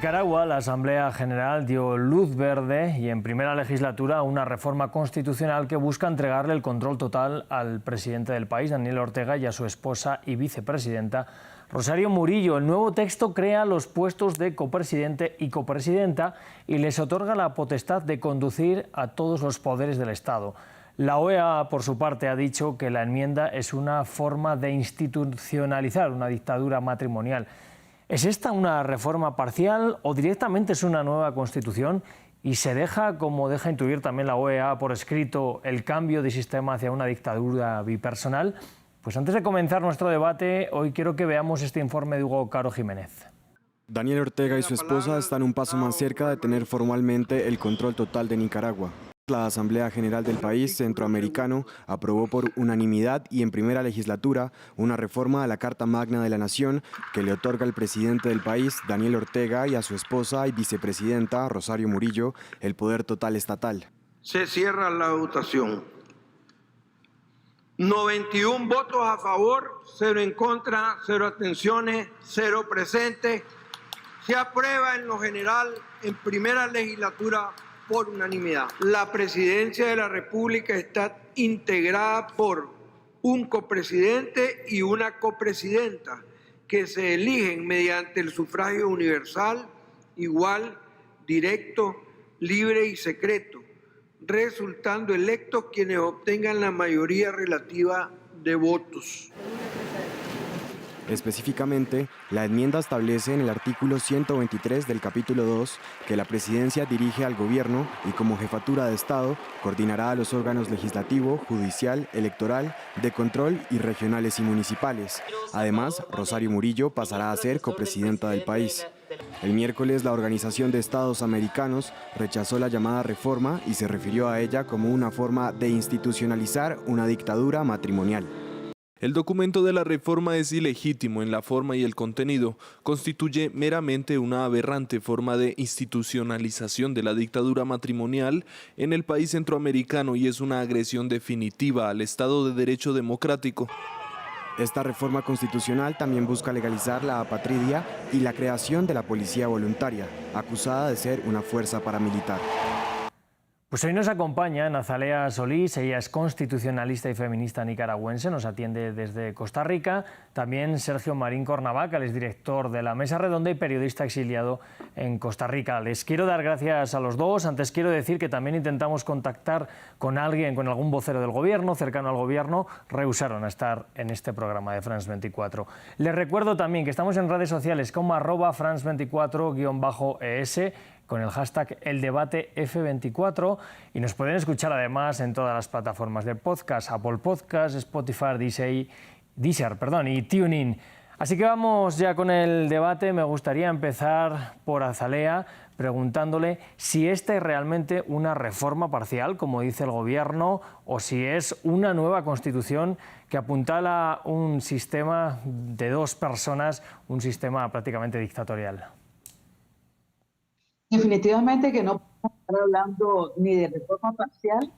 Nicaragua, la Asamblea General dio luz verde y en primera legislatura a una reforma constitucional que busca entregarle el control total al presidente del país, Daniel Ortega, y a su esposa y vicepresidenta, Rosario Murillo. El nuevo texto crea los puestos de copresidente y copresidenta y les otorga la potestad de conducir a todos los poderes del Estado. La OEA, por su parte, ha dicho que la enmienda es una forma de institucionalizar una dictadura matrimonial. ¿Es esta una reforma parcial o directamente es una nueva constitución? Y se deja, como deja intuir también la OEA por escrito, el cambio de sistema hacia una dictadura bipersonal. Pues antes de comenzar nuestro debate, hoy quiero que veamos este informe de Hugo Caro Jiménez. Daniel Ortega y su esposa están un paso más cerca de tener formalmente el control total de Nicaragua. La Asamblea General del país centroamericano aprobó por unanimidad y en primera legislatura una reforma a la Carta Magna de la Nación que le otorga al presidente del país, Daniel Ortega, y a su esposa y vicepresidenta, Rosario Murillo, el poder total estatal. Se cierra la votación. 91 votos a favor, 0 en contra, 0 abstenciones, 0 presentes. Se aprueba en lo general en primera legislatura por unanimidad. La presidencia de la República está integrada por un copresidente y una copresidenta que se eligen mediante el sufragio universal, igual, directo, libre y secreto, resultando electos quienes obtengan la mayoría relativa de votos. Específicamente, la enmienda establece en el artículo 123 del capítulo 2 que la presidencia dirige al gobierno y como jefatura de Estado coordinará a los órganos legislativo, judicial, electoral, de control y regionales y municipales. Además, Rosario Murillo pasará a ser copresidenta del país. El miércoles, la Organización de Estados Americanos rechazó la llamada reforma y se refirió a ella como una forma de institucionalizar una dictadura matrimonial. El documento de la reforma es ilegítimo en la forma y el contenido, constituye meramente una aberrante forma de institucionalización de la dictadura matrimonial en el país centroamericano y es una agresión definitiva al Estado de Derecho democrático. Esta reforma constitucional también busca legalizar la apatridia y la creación de la policía voluntaria, acusada de ser una fuerza paramilitar. Pues hoy nos acompaña Nazalea Solís, ella es constitucionalista y feminista nicaragüense, nos atiende desde Costa Rica. También Sergio Marín Cornavaca, él es director de la Mesa Redonda y periodista exiliado en Costa Rica. Les quiero dar gracias a los dos. Antes quiero decir que también intentamos contactar con alguien, con algún vocero del gobierno, cercano al gobierno, rehusaron a estar en este programa de France 24. Les recuerdo también que estamos en redes sociales como @France24_ES, con el hashtag #ElDebateF24 y nos pueden escuchar además en todas las plataformas de podcast, Apple Podcast, Spotify, Deezer y TuneIn. Así que vamos ya con el debate. Me gustaría empezar por Azalea preguntándole si esta es realmente una reforma parcial, como dice el gobierno, o si es una nueva constitución que apuntala un sistema de dos personas, un sistema prácticamente dictatorial. Definitivamente que no podemos estar hablando ni de reforma parcial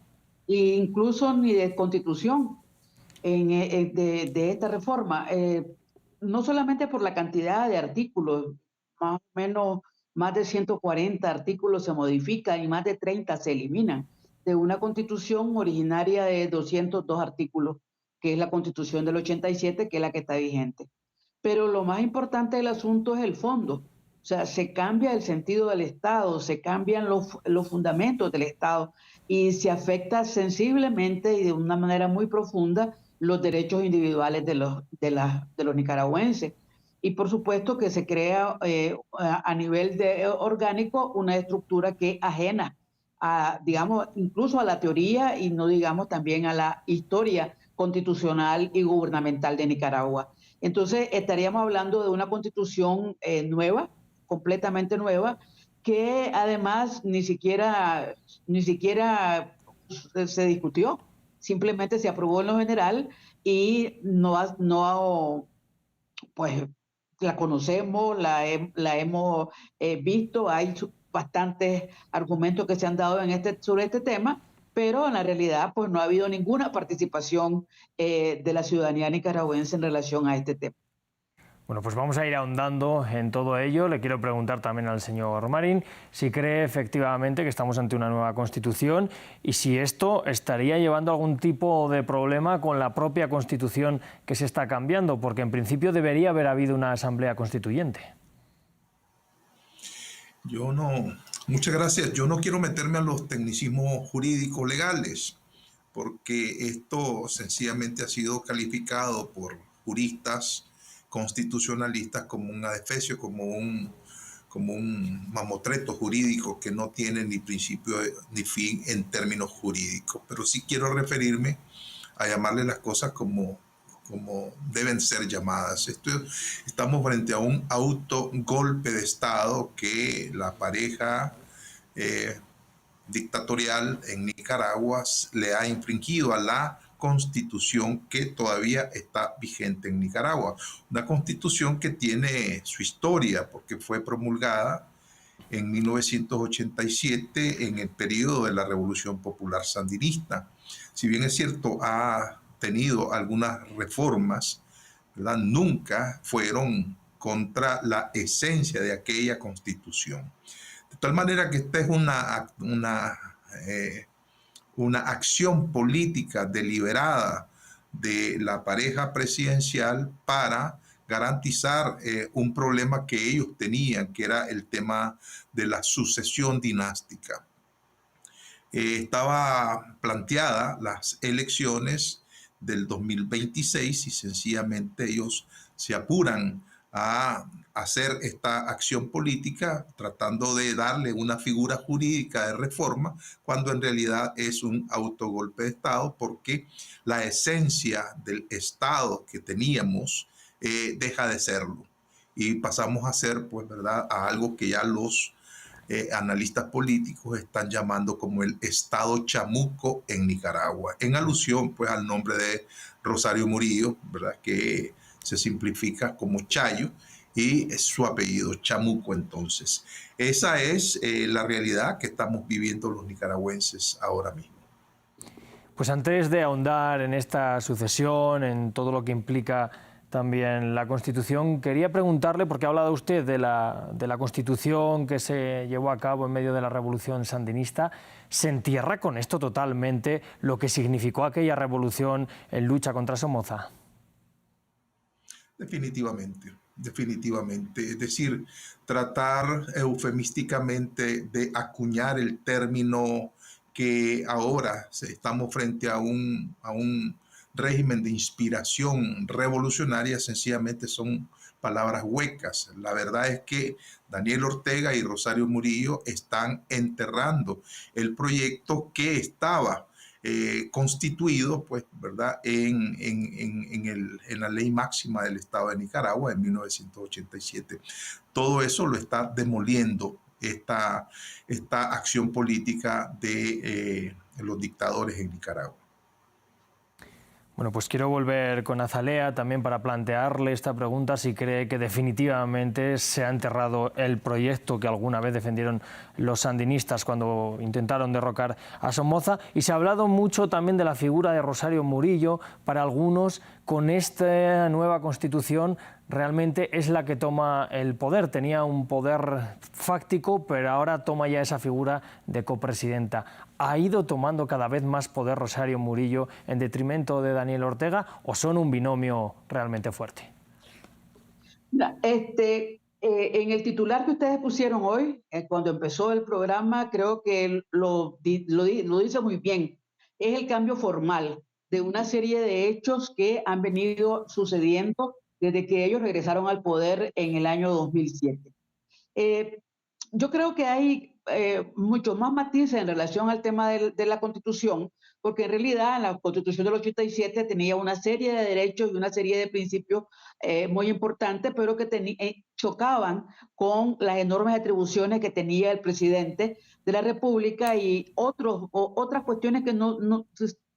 e incluso ni de constitución de esta reforma. No solamente por la cantidad de artículos, más o menos más de 140 artículos se modifican y más de 30 se eliminan de una constitución originaria de 202 artículos, que es la constitución del 87, que es la que está vigente. Pero lo más importante del asunto es el fondo. O sea, se cambia el sentido del Estado, se cambian los fundamentos del Estado y se afecta sensiblemente y de una manera muy profunda los derechos individuales de los nicaragüenses. Y por supuesto que se crea a nivel orgánico una estructura que es ajena a, digamos, incluso a la teoría y no digamos también a la historia constitucional y gubernamental de Nicaragua. Entonces estaríamos hablando de una constitución nueva, completamente nueva, que además ni siquiera se discutió, simplemente se aprobó en lo general y pues la conocemos, la hemos visto, hay bastantes argumentos que se han dado sobre este tema, pero en la realidad pues no ha habido ninguna participación de la ciudadanía nicaragüense en relación a este tema. Bueno, pues vamos a ir ahondando en todo ello. Le quiero preguntar también al señor Marín si cree efectivamente que estamos ante una nueva Constitución y si esto estaría llevando algún tipo de problema con la propia Constitución que se está cambiando, porque en principio debería haber habido una Asamblea Constituyente. Muchas gracias. Yo no quiero meterme a los tecnicismos jurídicos legales, porque esto sencillamente ha sido calificado por juristas constitucionalistas como un adefesio, como un mamotreto jurídico que no tiene ni principio ni fin en términos jurídicos. Pero sí quiero referirme a llamarle las cosas como deben ser llamadas. Estamos frente a un autogolpe de Estado que la pareja dictatorial en Nicaragua le ha infringido a la constitución que todavía está vigente en Nicaragua. Una constitución que tiene su historia porque fue promulgada en 1987 en el periodo de la Revolución Popular Sandinista. Si bien es cierto, ha tenido algunas reformas, ¿verdad? Nunca fueron contra la esencia de aquella constitución. De tal manera que esta es una acción política deliberada de la pareja presidencial para garantizar un problema que ellos tenían, que era el tema de la sucesión dinástica. Estaba planteada las elecciones del 2026 y sencillamente ellos se apuran a hacer esta acción política tratando de darle una figura jurídica de reforma cuando en realidad es un autogolpe de Estado, porque la esencia del Estado que teníamos deja de serlo y pasamos a ser, pues, ¿verdad?, a algo que ya los analistas políticos están llamando como el Estado chamuco en Nicaragua, en alusión pues al nombre de Rosario Murillo, ¿verdad?, que se simplifica como Chayo y es su apellido, Chamuco. Entonces, esa es la realidad que estamos viviendo los nicaragüenses ahora mismo. Pues antes de ahondar en esta sucesión, en todo lo que implica también la Constitución, quería preguntarle, porque ha hablado usted de la Constitución que se llevó a cabo en medio de la Revolución Sandinista. ¿Se entierra con esto totalmente lo que significó aquella revolución en lucha contra Somoza? Definitivamente, definitivamente. Es decir, tratar eufemísticamente de acuñar el término que ahora estamos frente a un régimen de inspiración revolucionaria, sencillamente son palabras huecas. La verdad es que Daniel Ortega y Rosario Murillo están enterrando el proyecto que estaba constituido, pues, ¿verdad?, en la ley máxima del Estado de Nicaragua en 1987. Todo eso lo está demoliendo esta acción política de los dictadores en Nicaragua. Bueno, pues quiero volver con Azalea también para plantearle esta pregunta, si cree que definitivamente se ha enterrado el proyecto que alguna vez defendieron los sandinistas cuando intentaron derrocar a Somoza. Y se ha hablado mucho también de la figura de Rosario Murillo. Para algunos, con esta nueva Constitución realmente es la que toma el poder. Tenía un poder fáctico, pero ahora toma ya esa figura de copresidenta. ¿Ha ido tomando cada vez más poder Rosario Murillo en detrimento de Daniel Ortega o son un binomio realmente fuerte? En el titular que ustedes pusieron hoy, cuando empezó el programa, creo que lo dice muy bien. Es el cambio formal de una serie de hechos que han venido sucediendo desde que ellos regresaron al poder en el año 2007. Yo creo que hay muchos más matices en relación al tema de la Constitución, porque en realidad en la Constitución del 87 tenía una serie de derechos y una serie de principios muy importantes, pero que chocaban con las enormes atribuciones que tenía el presidente de la República y otras cuestiones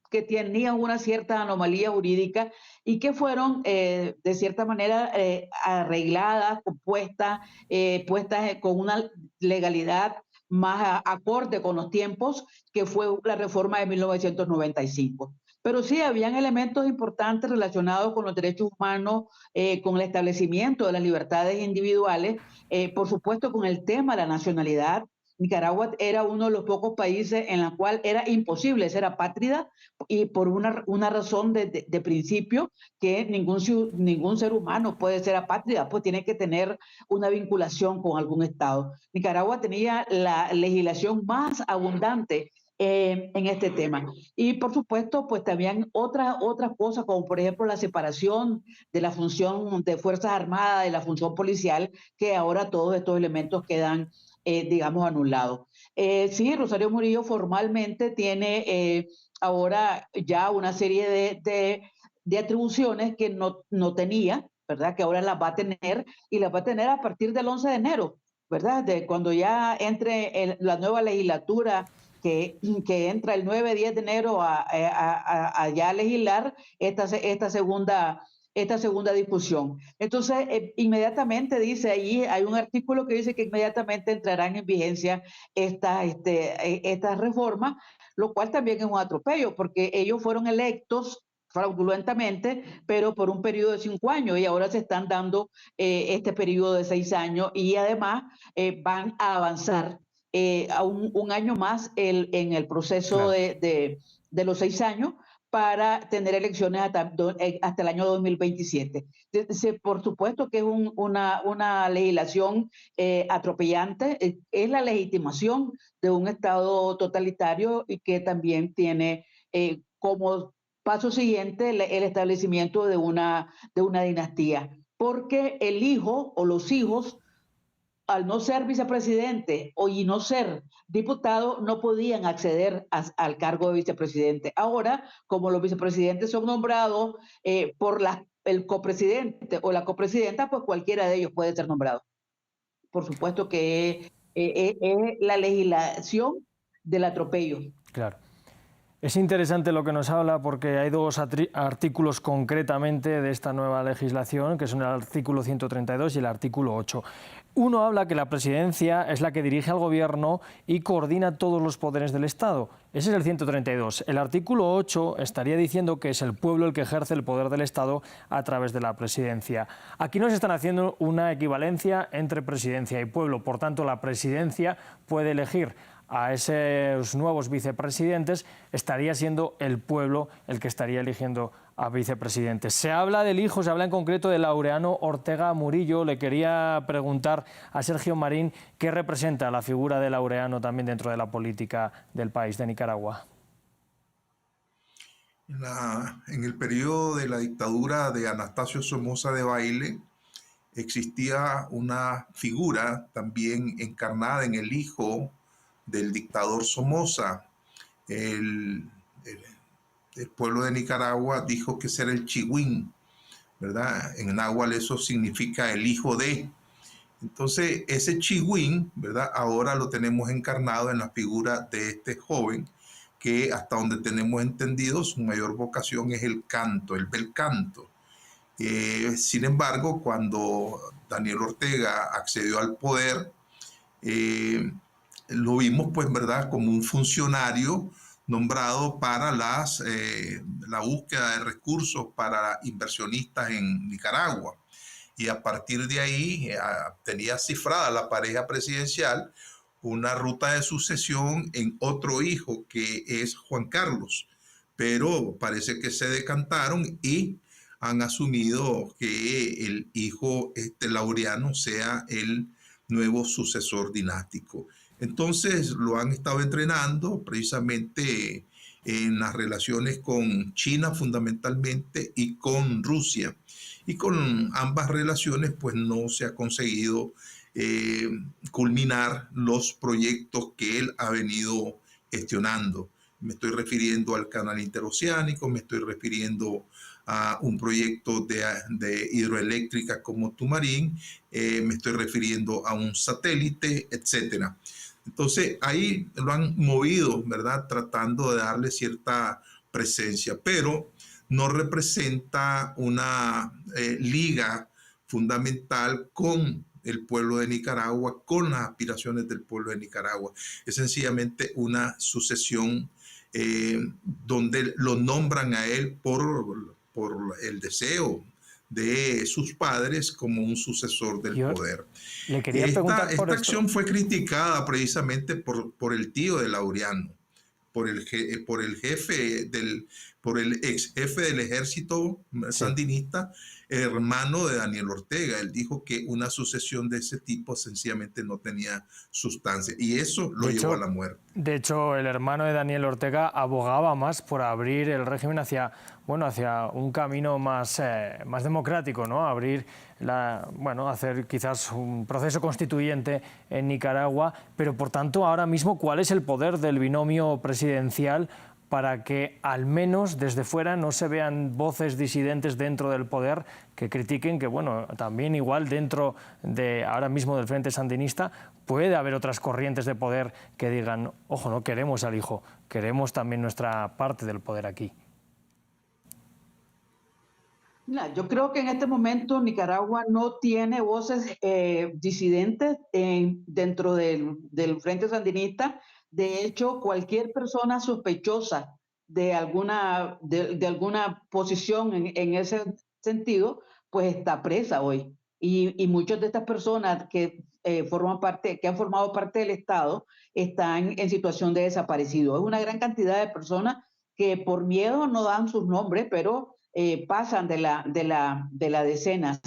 que tenían una cierta anomalía jurídica y que fueron de cierta manera arregladas, compuestas, puestas con una legalidad más acorde con los tiempos, que fue la reforma de 1995. Pero sí, habían elementos importantes relacionados con los derechos humanos, con el establecimiento de las libertades individuales, por supuesto con el tema de la nacionalidad. Nicaragua era uno de los pocos países en el cual era imposible ser apátrida, y por una razón de principio, que ningún ser humano puede ser apátrida, pues tiene que tener una vinculación con algún Estado. Nicaragua tenía la legislación más abundante en este tema. Y por supuesto, pues también otras cosas, como por ejemplo la separación de la función de Fuerzas Armadas de la función policial, que ahora todos estos elementos quedan, digamos, anulados. Sí, Rosario Murillo formalmente tiene ahora ya una serie de atribuciones que no tenía, ¿verdad? Que ahora las va a tener, y las va a tener a partir del 11 de enero, ¿verdad? De cuando ya entre la nueva legislatura que entra el 9-10 de enero a ya legislar esta segunda discusión. Entonces, inmediatamente dice ahí, hay un artículo que dice que inmediatamente entrarán en vigencia estas reformas, lo cual también es un atropello, porque ellos fueron electos fraudulentamente, pero por un periodo de 5 años, y ahora se están dando este periodo de 6 años, y además van a avanzar a un año más en el proceso de los 6 años, para tener elecciones hasta el año 2027. Por supuesto que es una legislación atropellante, es la legitimación de un Estado totalitario, y que también tiene como paso siguiente el establecimiento de una dinastía, porque el hijo o los hijos, al no ser vicepresidente y no ser diputado, no podían acceder al cargo de vicepresidente. Ahora, como los vicepresidentes son nombrados por el copresidente o la copresidenta, pues cualquiera de ellos puede ser nombrado. Por supuesto que es la legislación del atropello. Claro. Es interesante lo que nos habla, porque hay dos artículos concretamente de esta nueva legislación, que son el artículo 132 y el artículo 8. Uno habla que la presidencia es la que dirige al gobierno y coordina todos los poderes del Estado. Ese es el 132. El artículo 8 estaría diciendo que es el pueblo el que ejerce el poder del Estado a través de la presidencia. Aquí nos están haciendo una equivalencia entre presidencia y pueblo. Por tanto, la presidencia puede elegir a esos nuevos vicepresidentes, estaría siendo el pueblo el que estaría eligiendo a vicepresidentes. Se habla del hijo, se habla en concreto de Laureano Ortega Murillo. Le quería preguntar a Sergio Marín qué representa la figura de Laureano también dentro de la política del país, de Nicaragua. En el periodo de la dictadura de Anastasio Somoza Debayle, existía una figura también encarnada en el hijo del dictador Somoza. El pueblo de Nicaragua dijo que ese era el Chihuín, ¿verdad? En náhuatl eso significa el hijo de. Entonces, ese Chihuín, ¿verdad? Ahora lo tenemos encarnado en la figura de este joven, que hasta donde tenemos entendido, su mayor vocación es el canto, el bel canto. Sin embargo, cuando Daniel Ortega accedió al poder, lo vimos, pues, ¿verdad?, como un funcionario nombrado para la búsqueda de recursos para inversionistas en Nicaragua. Y a partir de ahí tenía cifrada la pareja presidencial una ruta de sucesión en otro hijo, que es Juan Carlos. Pero parece que se decantaron y han asumido que el hijo Laureano sea el nuevo sucesor dinástico. Entonces lo han estado entrenando precisamente en las relaciones con China fundamentalmente y con Rusia. Y con ambas relaciones pues no se ha conseguido culminar los proyectos que él ha venido gestionando. Me estoy refiriendo al canal interoceánico, me estoy refiriendo a un proyecto de hidroeléctrica como Tumarín, me estoy refiriendo a un satélite, etcétera. Entonces ahí lo han movido, ¿verdad?, tratando de darle cierta presencia, pero no representa una liga fundamental con el pueblo de Nicaragua, con las aspiraciones del pueblo de Nicaragua. Es sencillamente una sucesión donde lo nombran a él por el deseo de sus padres como un sucesor del poder. Le quería preguntar por esta acción fue criticada precisamente por el tío de Laureano, por el ex jefe del ejército sandinista, hermano de Daniel Ortega. Él dijo que una sucesión de ese tipo sencillamente no tenía sustancia, y eso lo llevó a la muerte. De hecho, el hermano de Daniel Ortega abogaba más por abrir el régimen hacia un camino más democrático, ¿no? Hacer quizás un proceso constituyente en Nicaragua, pero por tanto, ahora mismo, ¿cuál es el poder del binomio presidencial para que al menos desde fuera no se vean voces disidentes dentro del poder que critiquen que, también igual dentro de ahora mismo del Frente Sandinista puede haber otras corrientes de poder que digan, ojo, no queremos al hijo, queremos también nuestra parte del poder aquí? Mira, yo creo que en este momento Nicaragua no tiene voces disidentes dentro del Frente Sandinista. De hecho, cualquier persona sospechosa de alguna posición en ese sentido, pues está presa hoy. Y muchas de estas personas que han formado parte del Estado están en situación de desaparecido. Es una gran cantidad de personas que por miedo no dan sus nombres, pero pasan de las decenas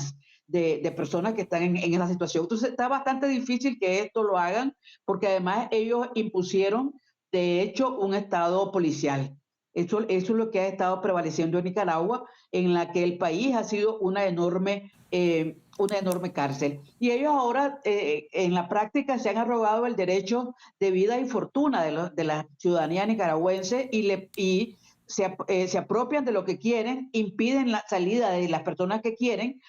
de personas que están en esa situación. Entonces está bastante difícil que esto lo hagan, porque además ellos impusieron, de hecho, un estado policial. Eso es lo que ha estado prevaleciendo en Nicaragua, en la que el país ha sido una enorme cárcel. Y ellos ahora, en la práctica, se han arrogado el derecho de vida y fortuna de la ciudadanía nicaragüense y se apropian de lo que quieren, impiden la salida de las personas que quieren.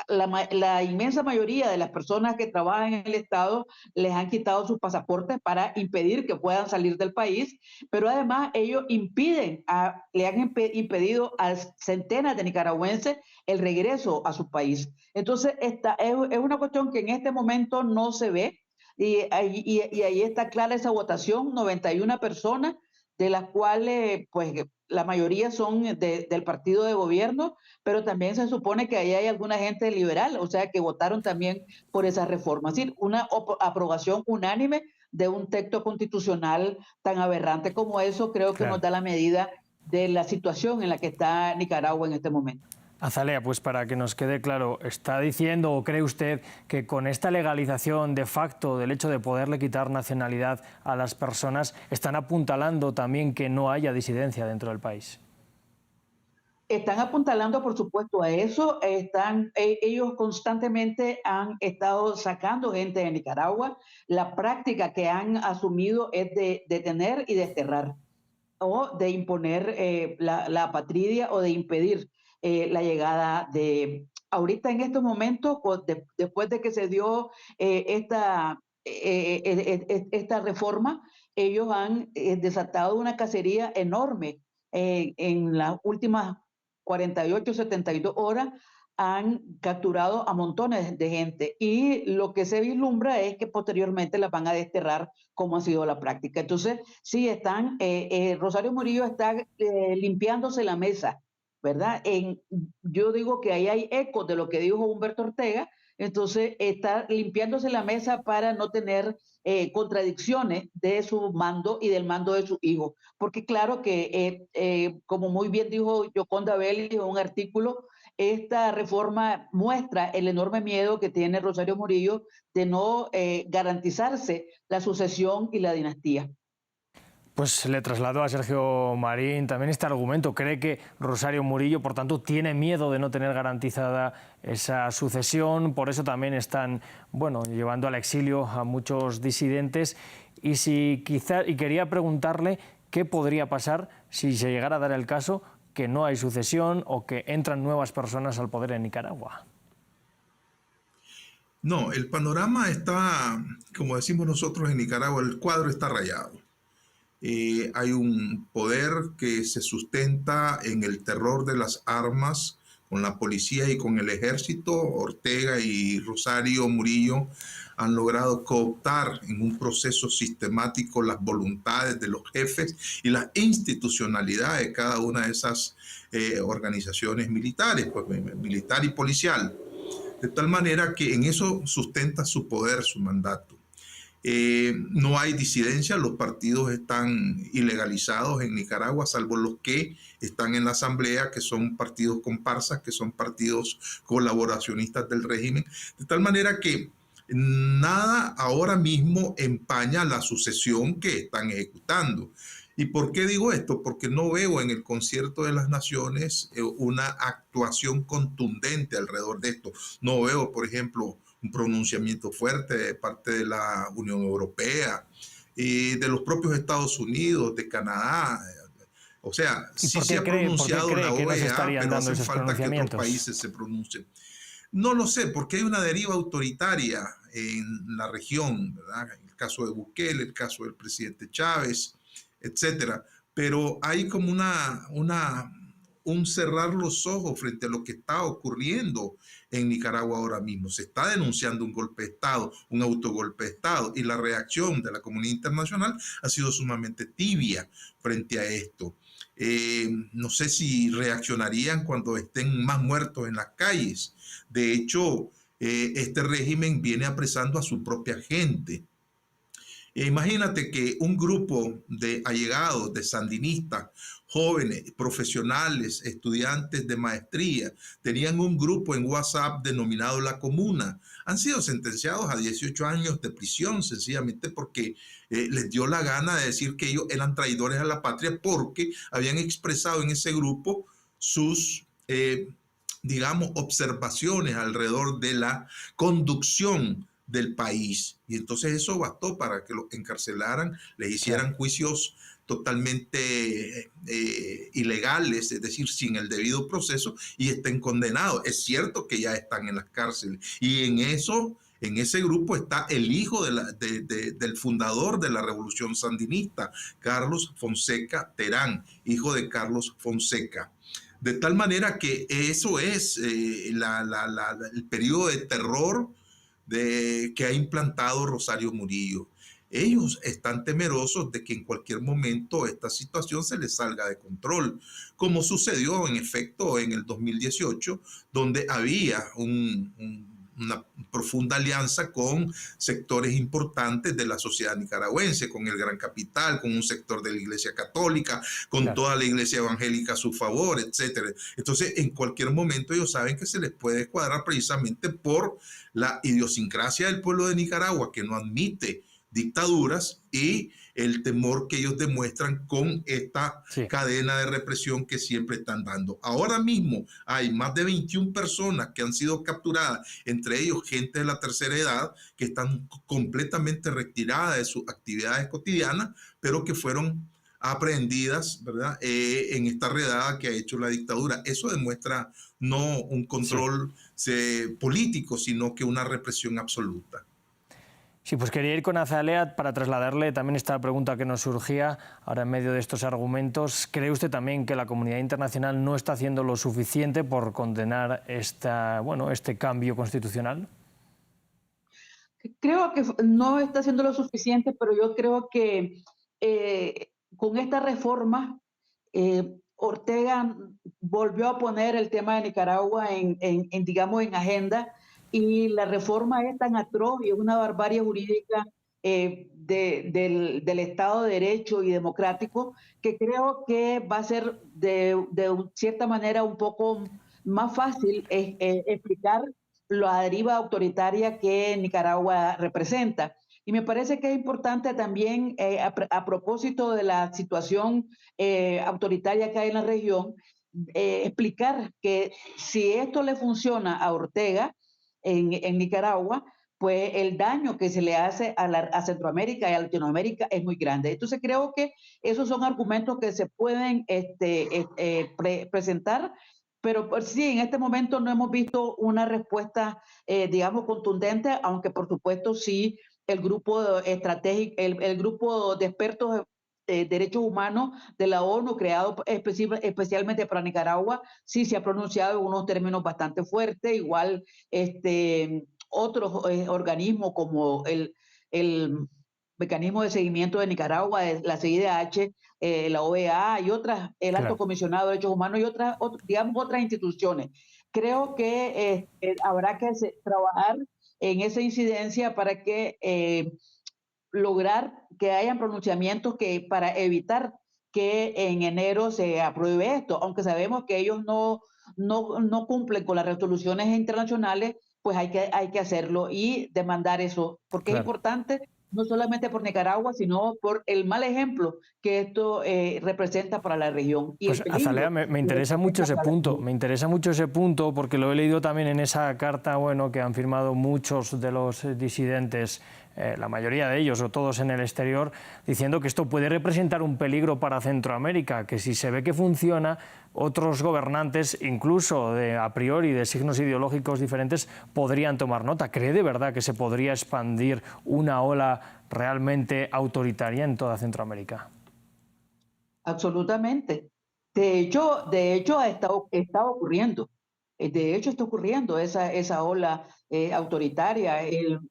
La inmensa mayoría de las personas que trabajan en el Estado les han quitado sus pasaportes para impedir que puedan salir del país, pero además ellos le han impedido a centenas de nicaragüenses el regreso a su país. Entonces, esta es una cuestión que en este momento no se ve, y ahí está clara esa votación: 91 personas, de las cuales pues la mayoría son del partido de gobierno, pero también se supone que ahí hay alguna gente liberal, o sea, que votaron también por esa reforma. Es decir, una aprobación unánime de un texto constitucional tan aberrante como eso, creo que nos da la medida de la situación en la que está Nicaragua en este momento. Azalea, pues para que nos quede claro, ¿está diciendo o cree usted que con esta legalización de facto del hecho de poderle quitar nacionalidad a las personas están apuntalando también que no haya disidencia dentro del país? Están apuntalando, por supuesto, a eso. Ellos constantemente han estado sacando gente de Nicaragua. La práctica que han asumido es de detener y desterrar, o de imponer la apatridia, o de impedir la llegada ahorita en estos momentos, después de que se dio esta reforma, ellos han desatado una cacería enorme. En las últimas 48, 72 horas han capturado a montones de gente, y lo que se vislumbra es que posteriormente las van a desterrar, como ha sido la práctica. Entonces, sí, Rosario Murillo está limpiándose la mesa, ¿verdad? Yo digo que ahí hay ecos de lo que dijo Humberto Ortega. Entonces está limpiándose la mesa para no tener contradicciones de su mando y del mando de su hijo. Porque claro que, como muy bien dijo Yoconda Belli en un artículo, esta reforma muestra el enorme miedo que tiene Rosario Murillo de no garantizarse la sucesión y la dinastía. Pues le trasladó a Sergio Marín también este argumento. ¿Cree que Rosario Murillo, por tanto, tiene miedo de no tener garantizada esa sucesión? Por eso también están, llevando al exilio a muchos disidentes. Y quería preguntarle qué podría pasar si se llegara a dar el caso que no hay sucesión o que entran nuevas personas al poder en Nicaragua. No, el panorama está, como decimos nosotros en Nicaragua, el cuadro está rayado. Hay un poder que se sustenta en el terror de las armas con la policía y con el ejército. Ortega y Rosario Murillo han logrado cooptar en un proceso sistemático las voluntades de los jefes y la institucionalidad de cada una de esas organizaciones militares, pues, militar y policial, de tal manera que en eso sustenta su poder, su mandato. No hay disidencia, los partidos están ilegalizados en Nicaragua, salvo los que están en la asamblea, que son partidos comparsas, que son partidos colaboracionistas del régimen, de tal manera que nada ahora mismo empaña la sucesión que están ejecutando. ¿Y por qué digo esto? Porque no veo en el Concierto de las Naciones una actuación contundente alrededor de esto. No veo, por ejemplo, un pronunciamiento fuerte de parte de la Unión Europea y de los propios Estados Unidos, de Canadá. O sea, sí se ha pronunciado la OEA, pero hace falta que otros países se pronuncien. No lo sé, porque hay una deriva autoritaria en la región, ¿verdad? El caso de Bukele, el caso del presidente Chávez, etcétera. Pero hay como un cerrar los ojos frente a lo que está ocurriendo en Nicaragua ahora mismo. Se está denunciando un golpe de Estado, un autogolpe de Estado, y la reacción de la comunidad internacional ha sido sumamente tibia frente a esto. No sé si reaccionarían cuando estén más muertos en las calles. De hecho, este régimen viene apresando a su propia gente. Imagínate que un grupo de allegados, de sandinistas, jóvenes, profesionales, estudiantes de maestría, tenían un grupo en WhatsApp denominado La Comuna. Han sido sentenciados a 18 años de prisión, sencillamente porque les dio la gana de decir que ellos eran traidores a la patria, porque habían expresado en ese grupo sus, digamos, observaciones alrededor de la conducción del país. Y entonces eso bastó para que los encarcelaran, les hicieran juicios totalmente ilegales, es decir, sin el debido proceso, y estén condenados. Es cierto que ya están en las cárceles. Y en ese grupo está el hijo del fundador de la Revolución Sandinista, Carlos Fonseca Terán, hijo de Carlos Fonseca. De tal manera que eso es el periodo de terror que ha implantado Rosario Murillo. Ellos están temerosos de que en cualquier momento esta situación se les salga de control, como sucedió en efecto en el 2018, donde había una profunda alianza con sectores importantes de la sociedad nicaragüense, con el gran capital, con un sector de la Iglesia Católica, con toda la Iglesia Evangélica a su favor, etcétera. Entonces, en cualquier momento ellos saben que se les puede descuadrar, precisamente por la idiosincrasia del pueblo de Nicaragua, que no admite dictaduras, y el temor que ellos demuestran con esta cadena de represión que siempre están dando. Ahora mismo hay más de 21 personas que han sido capturadas, entre ellos gente de la tercera edad, que están completamente retiradas de sus actividades cotidianas, pero que fueron aprehendidas, ¿verdad? En esta redada que ha hecho la dictadura. Eso demuestra no un control político, sino que una represión absoluta. Sí, pues quería ir con Azalea para trasladarle también esta pregunta que nos surgía ahora en medio de estos argumentos. ¿Cree usted también que la comunidad internacional no está haciendo lo suficiente por condenar este cambio constitucional? Creo que no está haciendo lo suficiente, pero yo creo que con esta reforma Ortega volvió a poner el tema de Nicaragua digamos, en agenda, y la reforma es tan atroz y es una barbarie jurídica del Estado de Derecho y democrático, que creo que va a ser de cierta manera un poco más fácil explicar la deriva autoritaria que Nicaragua representa. Y me parece que es importante también, a propósito de la situación autoritaria que hay en la región, explicar que si esto le funciona a Ortega en Nicaragua, pues el daño que se le hace a Centroamérica y a Latinoamérica es muy grande. Entonces creo que esos son argumentos que se pueden presentar, pero pues, sí, en este momento no hemos visto una respuesta, digamos, contundente, aunque por supuesto sí el grupo estratégico, el grupo de expertos Derechos Humanos de la ONU, creado especialmente para Nicaragua, sí se ha pronunciado en unos términos bastante fuertes. Igual otros organismos como el Mecanismo de Seguimiento de Nicaragua, la CIDH, la OEA y otras, el Alto Claro. Comisionado de Derechos Humanos y digamos, otras instituciones. Creo que habrá que trabajar en esa incidencia para que lograr que hayan pronunciamientos para evitar que en enero se apruebe esto, aunque sabemos que ellos no cumplen con las resoluciones internacionales, pues hay que hacerlo y demandar eso, porque es Claro. importante no solamente por Nicaragua, sino por el mal ejemplo que esto representa para la región y el Pues Azalea, peligro me que interesa mucho representa ese para la punto, región. me interesa mucho ese punto porque lo he leído también en esa carta, bueno, que han firmado muchos de los disidentes, la mayoría de ellos o todos en el exterior, diciendo que esto puede representar un peligro para Centroamérica, que si se ve que funciona, otros gobernantes, incluso a priori de signos ideológicos diferentes, podrían tomar nota. ¿Cree de verdad que se podría expandir una ola realmente autoritaria en toda Centroamérica? Absolutamente. De hecho está ocurriendo. De hecho, está ocurriendo esa ola autoritaria,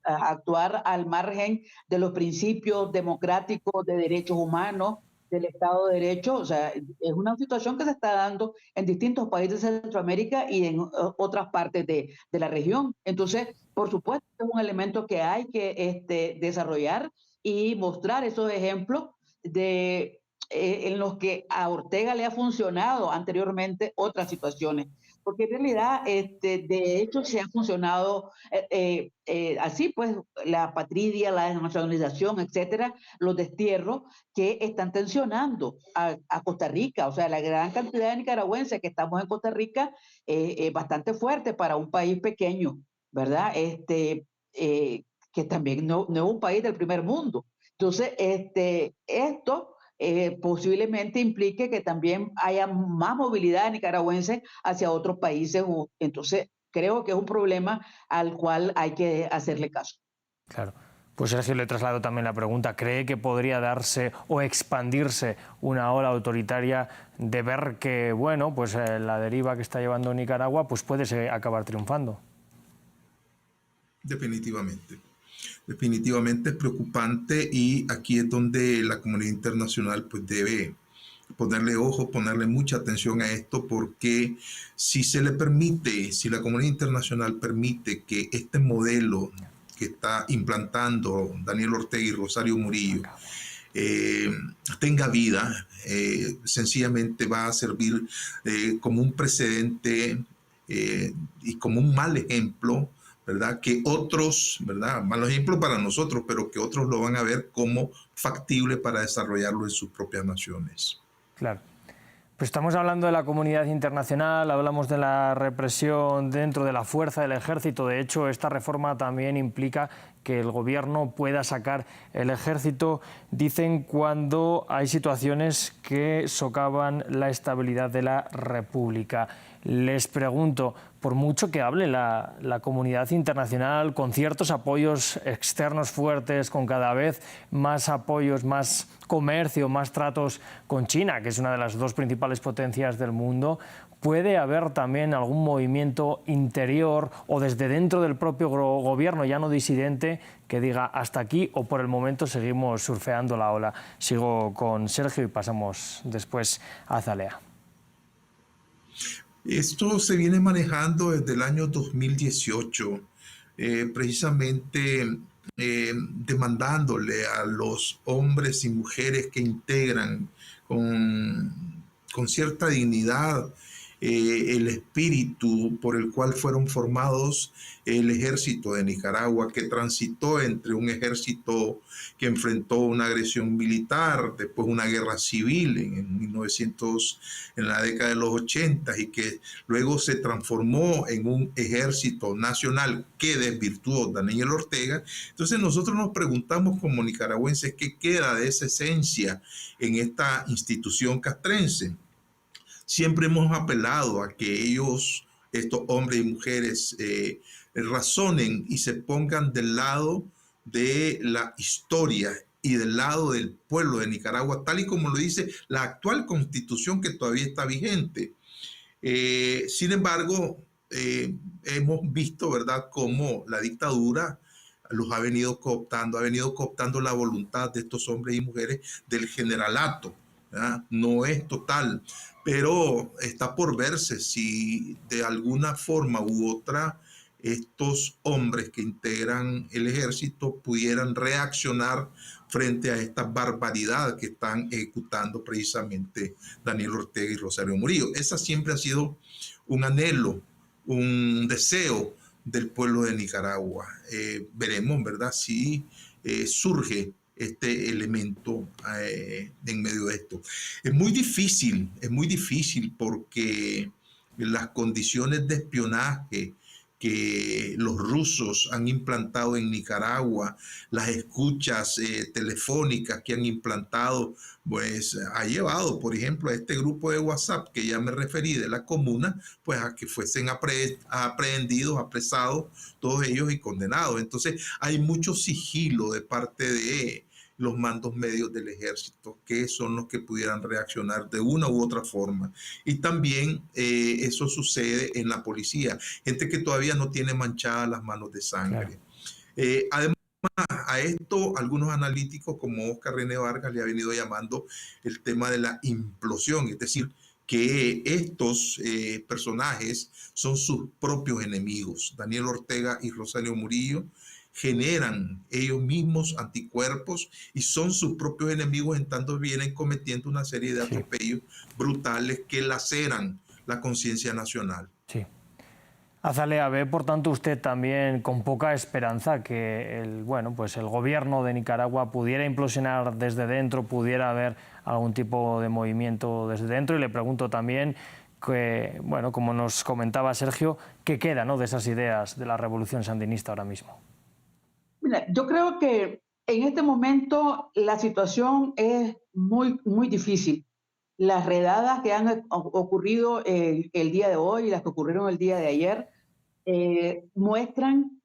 actuar al margen de los principios democráticos de derechos humanos, del Estado de Derecho. O sea, es una situación que se está dando en distintos países de Centroamérica y en otras partes de la región. Entonces, por supuesto, es un elemento que hay que desarrollar y mostrar esos ejemplos de en los que a Ortega le ha funcionado anteriormente otras situaciones. Porque en realidad, de hecho, se ha funcionado así, pues, la patria, la desnacionalización, etcétera, los destierros que están tensionando a Costa Rica. O sea, la gran cantidad de nicaragüenses que estamos en Costa Rica es bastante fuerte para un país pequeño, ¿verdad? Que también no es un país del primer mundo. Entonces, esto posiblemente implique que también haya más movilidad de nicaragüenses hacia otros países. Entonces, creo que es un problema al cual hay que hacerle caso. Claro. Pues Sergio, le traslado también la pregunta. ¿Cree que podría darse o expandirse una ola autoritaria de ver que, bueno, pues la deriva que está llevando Nicaragua pues puede acabar triunfando? Definitivamente. Definitivamente es preocupante y aquí es donde la comunidad internacional pues debe ponerle ojo, ponerle mucha atención a esto, porque si se le permite, si la comunidad internacional permite que este modelo que está implantando Daniel Ortega y Rosario Murillo tenga vida, sencillamente va a servir como un precedente y como un mal ejemplo, ¿verdad? Que otros, ¿verdad? Mal ejemplo para nosotros, pero que otros lo van a ver como factible para desarrollarlo en sus propias naciones. Claro. Pues estamos hablando de la comunidad internacional, hablamos de la represión dentro de la fuerza del ejército. De hecho, esta reforma también implica que el gobierno pueda sacar el ejército, dicen, cuando hay situaciones que socavan la estabilidad de la República. Les pregunto, por mucho que hable la comunidad internacional, con ciertos apoyos externos fuertes, con cada vez más apoyos, más comercio, más tratos con China, que es una de las dos principales potencias del mundo, ¿puede haber también algún movimiento interior o desde dentro del propio gobierno, ya no disidente, que diga hasta aquí, o por el momento seguimos surfeando la ola? Sigo con Sergio y pasamos después a Azalea. Esto se viene manejando desde el año 2018, precisamente demandándole a los hombres y mujeres que integran con cierta dignidad el espíritu por el cual fueron formados el ejército de Nicaragua, que transitó entre un ejército que enfrentó una agresión militar, después una guerra civil en la década de los 80, y que luego se transformó en un ejército nacional que desvirtuó Daniel Ortega. Entonces nosotros nos preguntamos como nicaragüenses qué queda de esa esencia en esta institución castrense. Siempre hemos apelado a que ellos, estos hombres y mujeres, razonen y se pongan del lado de la historia y del lado del pueblo de Nicaragua, tal y como lo dice la actual constitución que todavía está vigente. Sin embargo, hemos visto, ¿verdad?, cómo la dictadura los ha venido cooptando la voluntad de estos hombres y mujeres del generalato, ¿verdad? No es total, pero está por verse si de alguna forma u otra estos hombres que integran el ejército pudieran reaccionar frente a esta barbaridad que están ejecutando precisamente Daniel Ortega y Rosario Murillo. Esa siempre ha sido un anhelo, un deseo del pueblo de Nicaragua. Veremos, ¿verdad?, si surge este elemento en medio de esto. Es muy difícil porque las condiciones de espionaje que los rusos han implantado en Nicaragua, las escuchas telefónicas que han implantado, pues ha llevado, por ejemplo, a este grupo de WhatsApp que ya me referí de la comuna, pues a que fuesen aprehendidos, apresados, todos ellos y condenados. Entonces hay mucho sigilo de parte de los mandos medios del ejército, que son los que pudieran reaccionar de una u otra forma. Y también eso sucede en la policía, gente que todavía no tiene manchadas las manos de sangre. Claro. Además, a esto algunos analíticos como Oscar René Vargas le ha venido llamando el tema de la implosión, es decir, que estos personajes son sus propios enemigos. Daniel Ortega y Rosario Murillo generan ellos mismos anticuerpos y son sus propios enemigos, en tanto vienen cometiendo una serie de atropellos brutales que laceran la conciencia nacional. Sí. Azalea, ve por tanto usted también con poca esperanza que el gobierno de Nicaragua pudiera implosionar desde dentro, pudiera haber algún tipo de movimiento desde dentro, y le pregunto también que, bueno, como nos comentaba Sergio, ¿qué queda, ¿no?, de esas ideas de la revolución sandinista ahora mismo? Mira, yo creo que en este momento la situación es muy, muy difícil. Las redadas que han ocurrido el día de hoy y las que ocurrieron el día de ayer muestran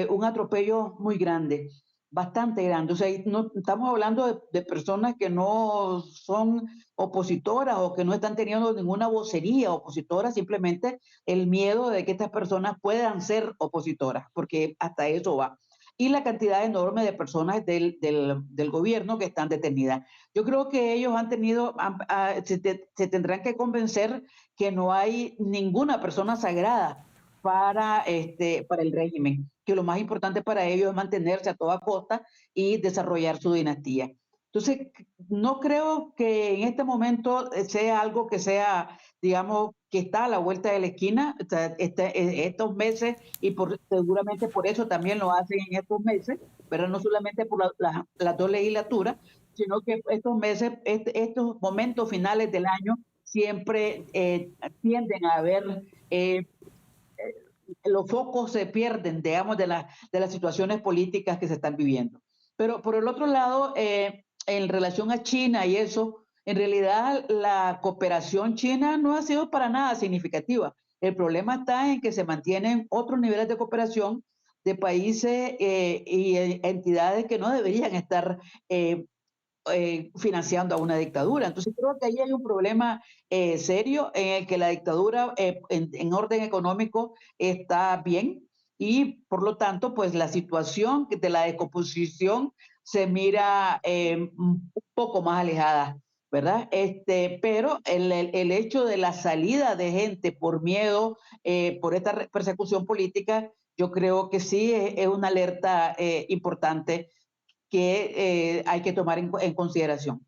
un atropello muy grande, bastante grande. O sea, no, estamos hablando de personas que no son opositoras o que no están teniendo ninguna vocería opositora, simplemente el miedo de que estas personas puedan ser opositoras, porque hasta eso va. Y la cantidad enorme de personas del gobierno que están detenidas. Yo creo que ellos se tendrán que convencer que no hay ninguna persona sagrada para el régimen, que lo más importante para ellos es mantenerse a toda costa y desarrollar su dinastía. Entonces, no creo que en este momento sea algo que sea, digamos, que está a la vuelta de la esquina. O sea, estos meses, y seguramente por eso también lo hacen en estos meses, pero no solamente por las dos legislaturas, sino que estos meses, estos momentos finales del año siempre tienden a haber los focos se pierden, digamos, de las situaciones políticas que se están viviendo. Pero por el otro lado, en relación a China y eso, en realidad la cooperación china no ha sido para nada significativa. El problema está en que se mantienen otros niveles de cooperación de países y entidades que no deberían estar financiando a una dictadura. Entonces creo que ahí hay un problema serio en el que la dictadura en orden económico está bien, y por lo tanto pues la situación de la descomposición se mira un poco más alejada, ¿verdad? Pero el hecho de la salida de gente por miedo, por esta persecución política, yo creo que sí es una alerta importante que hay que tomar en consideración.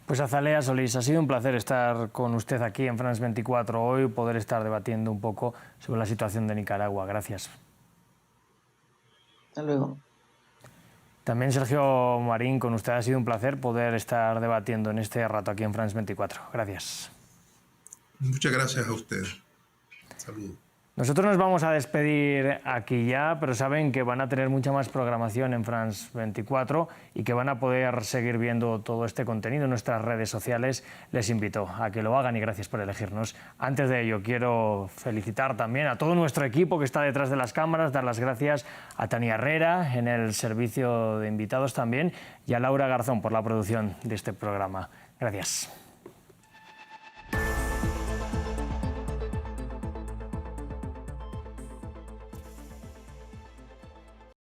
Pues Azalea Solís, ha sido un placer estar con usted aquí en France 24 hoy, poder estar debatiendo un poco sobre la situación de Nicaragua. Gracias. Hasta luego. También Sergio Marín, con usted ha sido un placer poder estar debatiendo en este rato aquí en France 24. Gracias. Muchas gracias a usted. Saludos. Nosotros nos vamos a despedir aquí ya, pero saben que van a tener mucha más programación en France 24 y que van a poder seguir viendo todo este contenido en nuestras redes sociales. Les invito a que lo hagan y gracias por elegirnos. Antes de ello, quiero felicitar también a todo nuestro equipo que está detrás de las cámaras, dar las gracias a Tania Herrera en el servicio de invitados también y a Laura Garzón por la producción de este programa. Gracias.